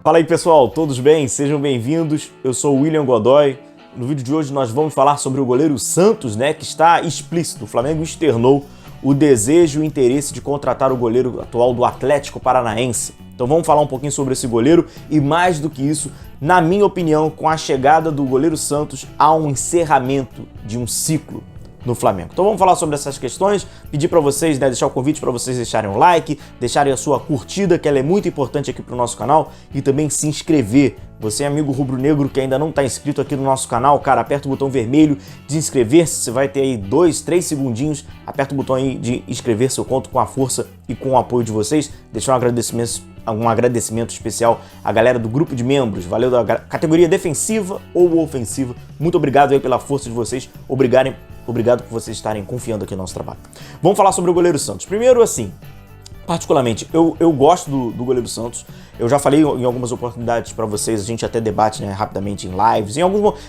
Fala aí pessoal, todos bem? Sejam bem-vindos. Eu sou o William Godoy. No vídeo de hoje nós vamos falar sobre o goleiro Santos, que está explícito. O Flamengo externou o desejo e o interesse de contratar o goleiro atual do Atlético Paranaense. Então vamos falar um pouquinho sobre esse goleiro e mais do que isso, na minha opinião, com a chegada do goleiro Santos há um encerramento de um ciclo no Flamengo. Então vamos falar sobre essas questões, pedir para vocês, deixar o convite para vocês deixarem um like, deixarem a sua curtida, que ela é muito importante aqui para o nosso canal, e também se inscrever. Você, amigo rubro-negro que ainda não está inscrito aqui no nosso canal, cara, aperta o botão vermelho de inscrever-se, você vai ter aí 2, 3 segundinhos, aperta o botão aí de inscrever-se, eu conto com a força e com o apoio de vocês, deixar um agradecimento especial à galera do grupo de membros, valeu da categoria defensiva ou ofensiva, muito obrigado aí pela força de vocês, obrigado por vocês estarem confiando aqui no nosso trabalho. Vamos falar sobre o goleiro Santos. Primeiro, assim, particularmente, eu gosto do goleiro Santos. Eu já falei em algumas oportunidades para vocês, a gente até debate, rapidamente em lives.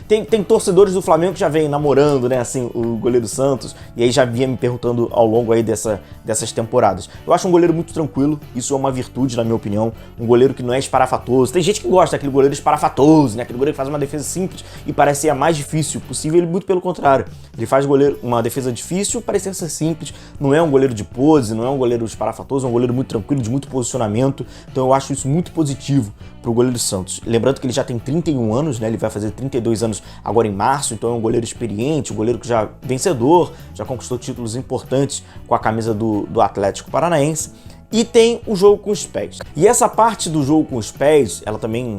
Tem torcedores do Flamengo que já vêm namorando, assim, o goleiro Santos, e aí já vinha me perguntando ao longo aí dessas temporadas. Eu acho um goleiro muito tranquilo, isso é uma virtude, na minha opinião. Um goleiro que não é esparafatoso. Tem gente que gosta daquele goleiro esparafatoso, aquele goleiro que faz uma defesa simples e parece ser a mais difícil possível. Ele muito pelo contrário. Ele faz uma defesa difícil parecer ser simples. Não é um goleiro de pose, não é um goleiro esparafatoso, é um goleiro muito tranquilo, de muito posicionamento. Então eu acho isso muito positivo para o goleiro Santos. Lembrando que ele já tem 31 anos, ele vai fazer 32 anos agora em março, então é um goleiro experiente, um goleiro que já vencedor, já conquistou títulos importantes com a camisa do Atlético Paranaense. E tem o jogo com os pés. E essa parte do jogo com os pés, ela também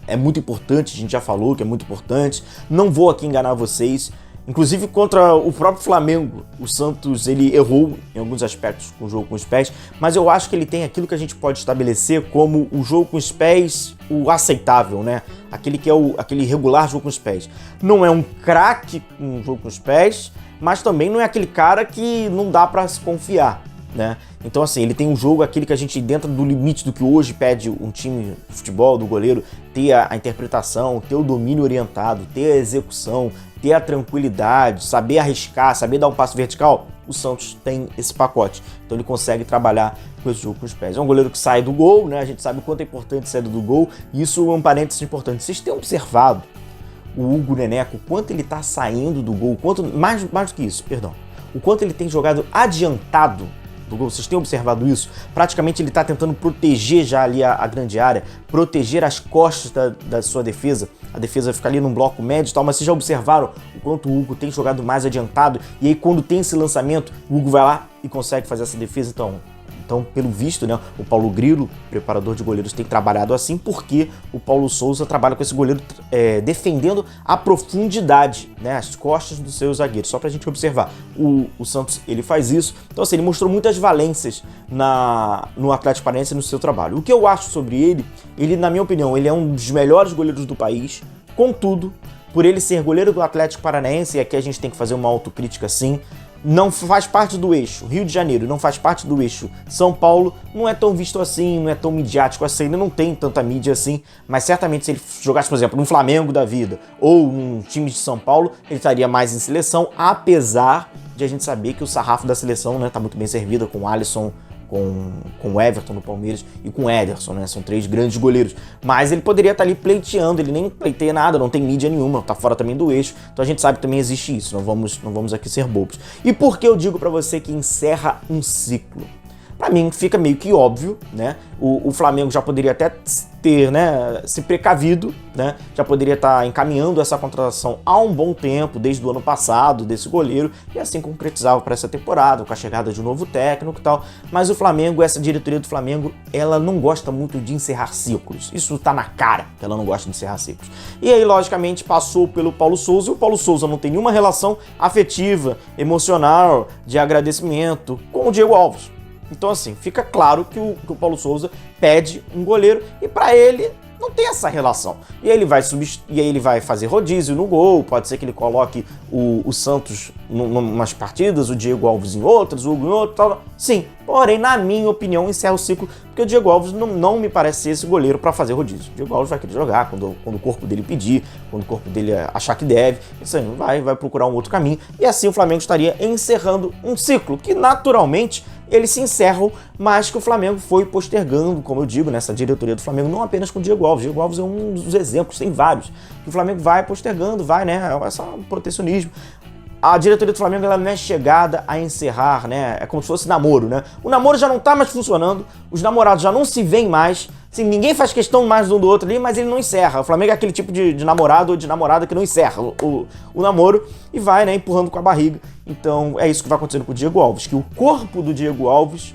é muito importante, a gente já falou que é muito importante. Não vou aqui enganar vocês. Inclusive contra o próprio Flamengo, o Santos ele errou em alguns aspectos com o jogo com os pés, mas eu acho que ele tem aquilo que a gente pode estabelecer como o jogo com os pés, o aceitável, aquele que é aquele regular jogo com os pés. Não é um craque com o jogo com os pés, mas também não é aquele cara que não dá para se confiar, Então assim, ele tem um jogo, aquele que a gente, dentro do limite do que hoje pede um time de futebol, do goleiro, ter a interpretação, ter o domínio orientado, ter a execução, ter a tranquilidade, saber arriscar, saber dar um passo vertical. O Santos tem esse pacote, então ele consegue trabalhar com esse jogo com os pés. É um goleiro que sai do gol, a gente sabe o quanto é importante sair do gol, e isso é um parênteses importante. Vocês têm observado o Hugo Neneco, o quanto ele está saindo do gol, mais do que isso, perdão, o quanto ele tem jogado adiantado do gol. Vocês têm observado isso? Praticamente ele está tentando proteger já ali a grande área, proteger as costas da sua defesa. A defesa fica ali num bloco médio e tal, mas vocês já observaram o quanto o Hugo tem jogado mais adiantado, e aí quando tem esse lançamento, o Hugo vai lá e consegue fazer essa defesa. Então, pelo visto, o Paulo Grilo, preparador de goleiros, tem trabalhado assim, porque o Paulo Souza trabalha com esse goleiro defendendo a profundidade, as costas dos seus zagueiros, só pra gente observar. O Santos, ele faz isso. Então, assim, ele mostrou muitas valências no Atlético Paranaense no seu trabalho. O que eu acho sobre ele, na minha opinião, ele é um dos melhores goleiros do país. Contudo, por ele ser goleiro do Atlético Paranaense, e aqui a gente tem que fazer uma autocrítica sim, não faz parte do eixo Rio de Janeiro, não faz parte do eixo São Paulo, não é tão visto assim, não é tão midiático assim, ainda não tem tanta mídia assim, mas certamente se ele jogasse, por exemplo, num Flamengo da vida ou num time de São Paulo, ele estaria mais em seleção, apesar de a gente saber que o sarrafo da seleção tá muito bem servida com o Alisson, com o Everton no Palmeiras e com o Ederson, São 3 grandes goleiros. Mas ele poderia estar ali pleiteando, ele nem pleiteia nada, não tem mídia nenhuma, tá fora também do eixo. Então a gente sabe que também existe isso, não vamos aqui ser bobos. E por que eu digo pra você que encerra um ciclo? Pra mim fica meio que óbvio, O Flamengo já poderia até ter, se precavido, Já poderia estar encaminhando essa contratação há um bom tempo, desde o ano passado, desse goleiro, e assim concretizava para essa temporada, com a chegada de um novo técnico e tal. Mas o Flamengo, essa diretoria do Flamengo, ela não gosta muito de encerrar ciclos. Isso tá na cara que ela não gosta de encerrar ciclos. E aí, logicamente, passou pelo Paulo Souza, e o Paulo Souza não tem nenhuma relação afetiva, emocional, de agradecimento com o Diego Alves. Então, assim, fica claro que o Paulo Souza pede um goleiro e para ele não tem essa relação. E aí ele vai fazer rodízio no gol, pode ser que ele coloque o Santos em umas partidas, o Diego Alves em outras, o Hugo em outras, tal. Sim, porém, na minha opinião, encerra o ciclo, porque o Diego Alves não me parece ser esse goleiro para fazer rodízio. O Diego Alves vai querer jogar quando o corpo dele pedir, quando o corpo dele achar que deve, isso aí vai procurar um outro caminho, e assim o Flamengo estaria encerrando um ciclo que naturalmente eles se encerram, mas que o Flamengo foi postergando, como eu digo, nessa diretoria do Flamengo, não apenas com o Diego Alves. Diego Alves é um dos exemplos, tem vários, que o Flamengo vai postergando, vai, né, é só um protecionismo. A diretoria do Flamengo, ela não é chegada a encerrar, né? É como se fosse namoro, né? O namoro já não tá mais funcionando, os namorados já não se veem mais, assim, ninguém faz questão mais um do outro ali, mas ele não encerra. O Flamengo é aquele tipo de namorado ou de namorada que não encerra o namoro e vai, né, empurrando com a barriga. Então é isso que vai acontecendo com o Diego Alves, que o corpo do Diego Alves,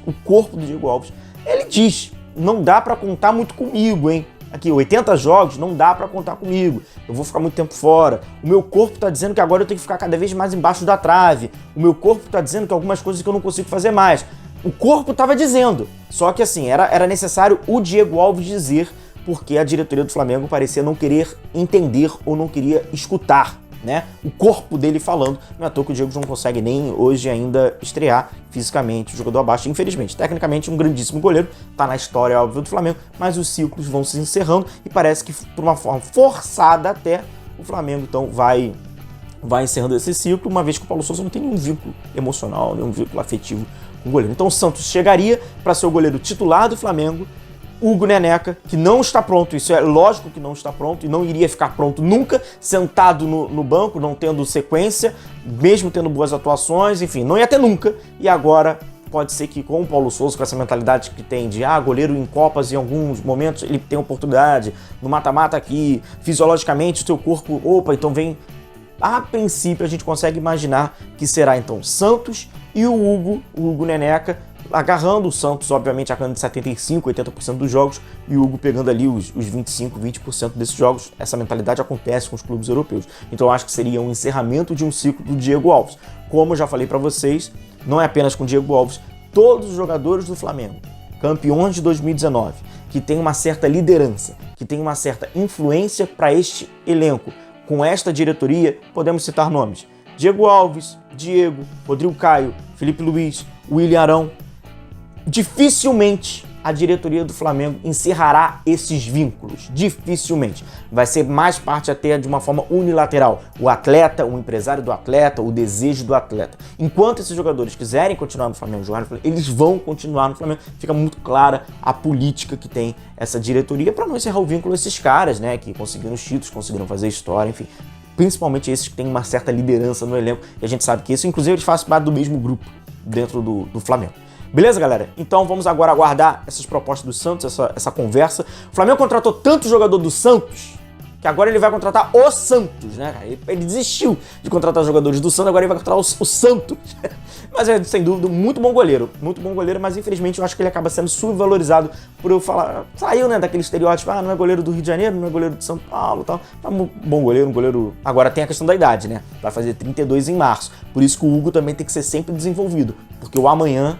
ele diz, não dá pra contar muito comigo, hein? Aqui, 80 jogos, não dá pra contar comigo. Eu vou ficar muito tempo fora. O meu corpo tá dizendo que agora eu tenho que ficar cada vez mais embaixo da trave. O meu corpo tá dizendo que algumas coisas que eu não consigo fazer mais. O corpo tava dizendo. Só que assim, era necessário o Diego Alves dizer, porque a diretoria do Flamengo parecia não querer entender ou não queria escutar, né? O corpo dele falando. Não é à toa que o Diego não consegue nem hoje ainda estrear fisicamente o jogador abaixo, infelizmente. Tecnicamente, um grandíssimo goleiro, tá na história, óbvio, do Flamengo, mas os ciclos vão se encerrando e parece que, por uma forma forçada até, o Flamengo, então, vai encerrando esse ciclo, uma vez que o Paulo Souza não tem nenhum vínculo emocional, nenhum vínculo afetivo com o goleiro. Então, o Santos chegaria para ser o goleiro titular do Flamengo, Hugo Neneca, que não está pronto, isso é lógico que não está pronto e não iria ficar pronto nunca, sentado no banco, não tendo sequência, mesmo tendo boas atuações, enfim, não ia ter nunca. E agora pode ser que com o Paulo Souza, com essa mentalidade que tem de goleiro em Copas, em alguns momentos ele tem oportunidade, no mata-mata aqui, fisiologicamente o seu corpo, então vem. A princípio a gente consegue imaginar que será então Santos e o Hugo Neneca, agarrando o Santos, obviamente, a cana de 75%, 80% dos jogos, e o Hugo pegando ali os 25%, 20% desses jogos. Essa mentalidade acontece com os clubes europeus. Então eu acho que seria um encerramento de um ciclo do Diego Alves. Como eu já falei para vocês, não é apenas com o Diego Alves, todos os jogadores do Flamengo, campeões de 2019, que tem uma certa liderança, que tem uma certa influência para este elenco, com esta diretoria, podemos citar nomes: Diego Alves, Diego, Rodrigo Caio, Felipe Luiz, William Arão. Dificilmente a diretoria do Flamengo encerrará esses vínculos. Dificilmente. Vai ser mais parte até de uma forma unilateral. O atleta, o empresário do atleta, o desejo do atleta. Enquanto esses jogadores quiserem continuar no Flamengo, jogar no Flamengo, eles vão continuar no Flamengo. Fica muito clara a política que tem essa diretoria para não encerrar o vínculo desses caras, né? Que conseguiram os títulos, conseguiram fazer história, enfim. Principalmente esses que têm uma certa liderança no elenco. E a gente sabe que isso, inclusive, eles fazem parte do mesmo grupo dentro do Flamengo. Beleza, galera? Então vamos agora aguardar essas propostas do Santos, essa conversa. O Flamengo contratou tanto jogador do Santos que agora ele vai contratar o Santos, né? Ele desistiu de contratar jogadores do Santos, agora ele vai contratar o Santos. Mas é, sem dúvida, muito bom goleiro, mas infelizmente eu acho que ele acaba sendo subvalorizado por eu falar, saiu, né, daquele estereótipo, não é goleiro do Rio de Janeiro, não é goleiro de São Paulo e tal. É um bom goleiro, Agora tem a questão da idade, né? Vai fazer 32 em março, por isso que o Hugo também tem que ser sempre desenvolvido, porque o amanhã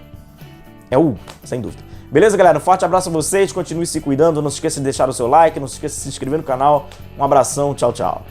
é o Hugo, sem dúvida. Beleza, galera? Um forte abraço a vocês, continue se cuidando, não se esqueça de deixar o seu like, não se esqueça de se inscrever no canal. Um abração, tchau, tchau.